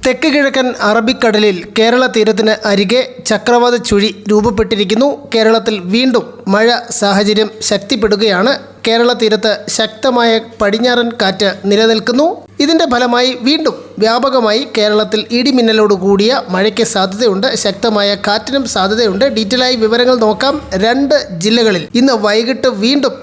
തെക്ക് കിഴക്കൻ അറബിക്കടലിൽ കേരള തീരത്തിന് അരികെ ചക്രവാത ചുഴി രൂപപ്പെട്ടിരിക്കുന്നു. കേരളത്തിൽ വീണ്ടും മഴ സാഹചര്യം ശക്തിപ്പെടുകയാണ്. കേരള തീരത്ത് ശക്തമായ പടിഞ്ഞാറൻ കാറ്റ് നിലനിൽക്കുന്നു. ഇതിൻ്റെ ഫലമായി വീണ്ടും വ്യാപകമായി കേരളത്തിൽ ഇടിമിന്നലോട് കൂടിയ മഴയ്ക്ക് സാധ്യതയുണ്ട്. ശക്തമായ കാറ്റിനും സാധ്യതയുണ്ട്. ഡീറ്റെയിലായി വിവരങ്ങൾ നോക്കാം. 2 ജില്ലകളിൽ ഇന്ന് വൈകിട്ട് വീണ്ടും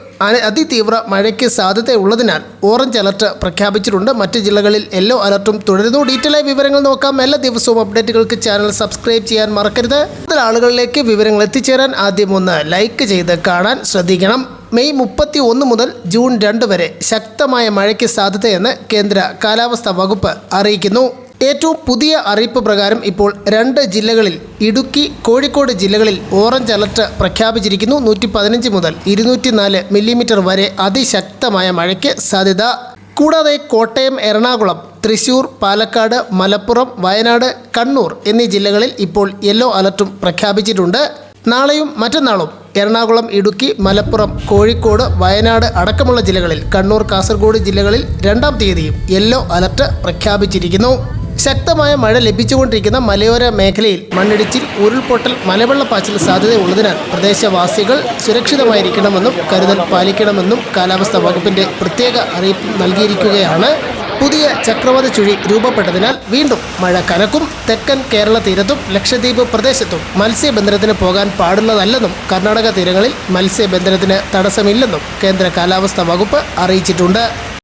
അതിതീവ്ര മഴയ്ക്ക് സാധ്യതയുള്ളതിനാൽ ഓറഞ്ച് അലർട്ട് പ്രഖ്യാപിച്ചിട്ടുണ്ട്. മറ്റ് ജില്ലകളിൽ യെല്ലോ അലർട്ടും തുടരുന്നു. ഡീറ്റെയിലായി വിവരങ്ങൾ നോക്കാം. എല്ലാ ദിവസവും അപ്ഡേറ്റുകൾക്ക് ചാനൽ സബ്സ്ക്രൈബ് ചെയ്യാൻ മറക്കരുത്. കൂടുതൽ ആളുകളിലേക്ക് വിവരങ്ങൾ എത്തിച്ചേരാൻ ആദ്യം ഒന്ന് ലൈക്ക് ചെയ്ത് കാണാൻ ശ്രദ്ധിക്കണം. മെയ് 31 മുതൽ ജൂൺ 2 വരെ ശക്തമായ മഴയ്ക്ക് സാധ്യതയെന്ന് കേന്ദ്ര കാലാവസ്ഥാ വകുപ്പ് അറിയിക്കുന്നു. ഏറ്റവും പുതിയ അറിയിപ്പ് പ്രകാരം ഇപ്പോൾ 2 ജില്ലകളിൽ ഇടുക്കി, കോഴിക്കോട് ജില്ലകളിൽ ഓറഞ്ച് അലർട്ട് പ്രഖ്യാപിച്ചിരിക്കുന്നു. 115 മുതൽ 204 മില്ലിമീറ്റർ വരെ അതിശക്തമായ മഴയ്ക്ക് സാധ്യത. കൂടാതെ കോട്ടയം, എറണാകുളം, തൃശൂർ, പാലക്കാട്, മലപ്പുറം, വയനാട്, കണ്ണൂർ എന്നീ ജില്ലകളിൽ ഇപ്പോൾ യെല്ലോ അലർട്ടും പ്രഖ്യാപിച്ചിട്ടുണ്ട്. നാളെയും മറ്റന്നാളും എറണാകുളം, ഇടുക്കി, മലപ്പുറം, കോഴിക്കോട്, വയനാട് അടക്കമുള്ള ജില്ലകളിൽ, കണ്ണൂർ, കാസർഗോഡ് ജില്ലകളിൽ 2-ാം തീയതിയും യെല്ലോ അലർട്ട് പ്രഖ്യാപിച്ചിരിക്കുന്നു. ശക്തമായ മഴ ലഭിച്ചുകൊണ്ടിരിക്കുന്ന മലയോര മേഖലയിൽ മണ്ണിടിച്ചിൽ, ഉരുൾപൊട്ടൽ, മലവെള്ളപ്പാച്ചിൽ സാധ്യതയുള്ളതിനാൽ പ്രദേശവാസികൾ സുരക്ഷിതമായിരിക്കണമെന്നും കരുതൽ പാലിക്കണമെന്നും കാലാവസ്ഥാ വകുപ്പിൻ്റെ പ്രത്യേക അറിയിപ്പ് നൽകിയിരിക്കുകയാണ്. പുതിയ ചക്രവാത ചുഴി രൂപപ്പെട്ടതിനാൽ വീണ്ടും മഴ കനക്കും. തെക്കൻ കേരള തീരത്തും ലക്ഷദ്വീപ് പ്രദേശത്തും മത്സ്യബന്ധനത്തിന് പോകാൻ പാടുള്ളതല്ലെന്നും കർണാടക തീരങ്ങളിൽ മത്സ്യബന്ധനത്തിന് തടസ്സമില്ലെന്നും കേന്ദ്ര കാലാവസ്ഥാ വകുപ്പ് അറിയിച്ചിട്ടുണ്ട്.